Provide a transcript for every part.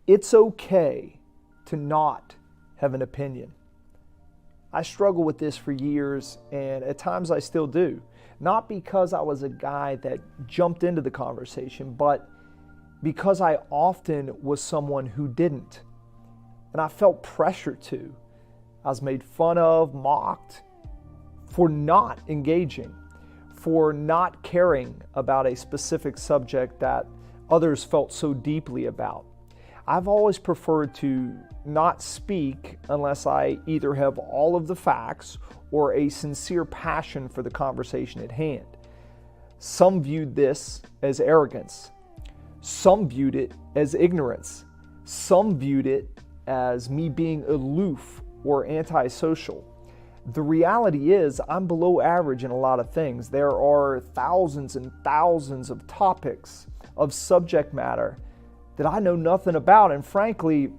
It's okay to not have an opinion. I struggled with this for years, and at times I still do. Not because I was a guy that jumped into the conversation, but because I often was someone who didn't. And I felt pressure to. I was made fun of, mocked for not engaging, for not caring about a specific subject that others felt so deeply about. I've always preferred to not speak unless I either have all of the facts or a sincere passion for the conversation at hand. Some viewed this as arrogance. Some viewed it as ignorance. Some viewed it as me being aloof or antisocial. The reality is I'm below average in a lot of things. There are thousands and thousands of topics of subject matter that I know nothing about, and frankly,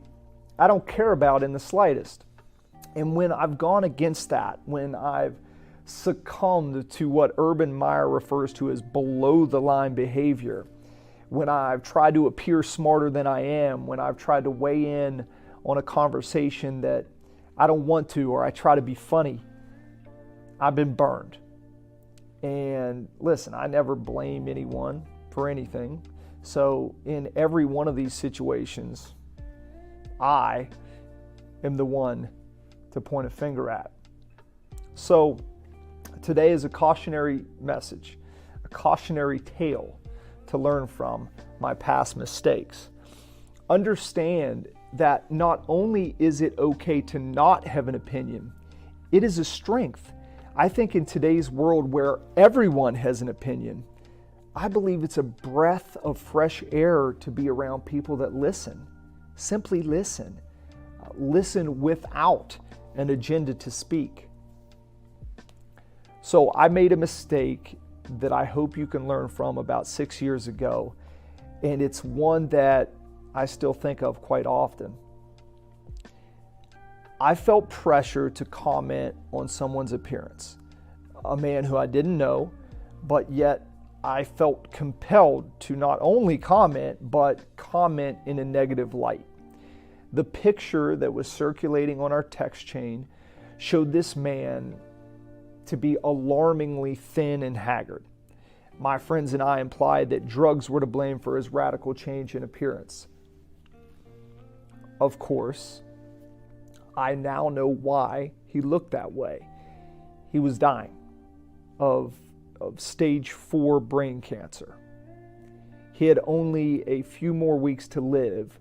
I don't care about in the slightest. And when I've gone against that, when I've succumbed to what Urban Meyer refers to as below the line behavior, when I've tried to appear smarter than I am, when I've tried to weigh in on a conversation that I don't want to, or I try to be funny, I've been burned. And listen, I never blame anyone for anything. So in every one of these situations, I am the one to point a finger at. So today is a cautionary message, a cautionary tale to learn from my past mistakes. Understand that not only is it okay to not have an opinion, it is a strength. I think in today's world where everyone has an opinion, I believe it's a breath of fresh air to be around people that listen. Simply listen. Listen without an agenda to speak. So I made a mistake that I hope you can learn from about 6 years ago, and it's one that I still think of quite often. I felt pressure to comment on someone's appearance, a man who I didn't know, but yet I felt compelled to not only comment, but comment in a negative light. The picture that was circulating on our text chain showed this man to be alarmingly thin and haggard. My friends and I implied that drugs were to blame for his radical change in appearance. Of course, I now know why he looked that way. He was dying of stage 4 brain cancer. He had only a few more weeks to live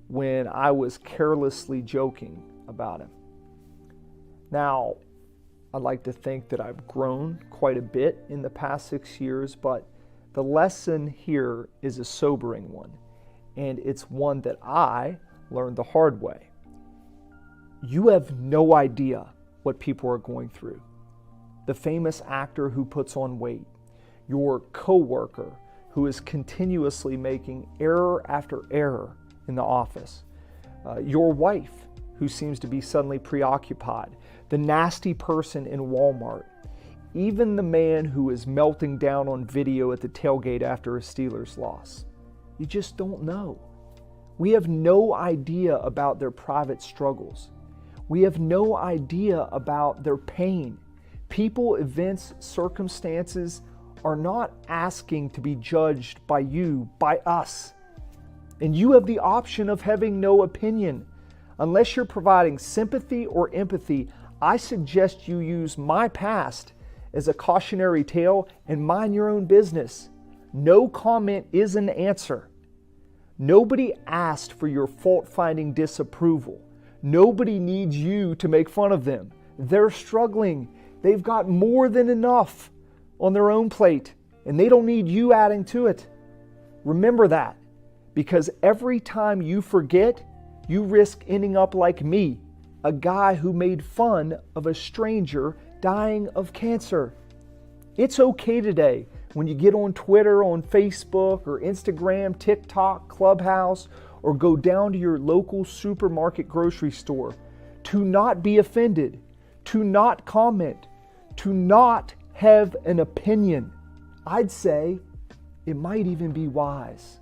when I was carelessly joking about him. Now, I'd like to think that I've grown quite a bit in the past 6 years, but the lesson here is a sobering one, and it's one that I learned the hard way. You have no idea what people are going through. The famous actor who puts on weight, your coworker who is continuously making error after error in the office, your wife who seems to be suddenly preoccupied, the nasty person in Walmart, even the man who is melting down on video at the tailgate after a Steelers loss. You just don't know. We have no idea about their private struggles. We have no idea about their pain. People, events, circumstances are not asking to be judged by you, by us. And you have the option of having no opinion. Unless you're providing sympathy or empathy, I suggest you use my past as a cautionary tale and mind your own business. No comment is an answer. Nobody asked for your fault-finding disapproval. Nobody needs you to make fun of them. They're struggling. They've got more than enough on their own plate, and they don't need you adding to it. Remember that, because every time you forget, you risk ending up like me, a guy who made fun of a stranger dying of cancer. It's okay today when you get on Twitter, on Facebook, or Instagram, TikTok, Clubhouse, or go down to your local supermarket grocery store to not be offended, to not comment, to not have an opinion. I'd say it might even be wise.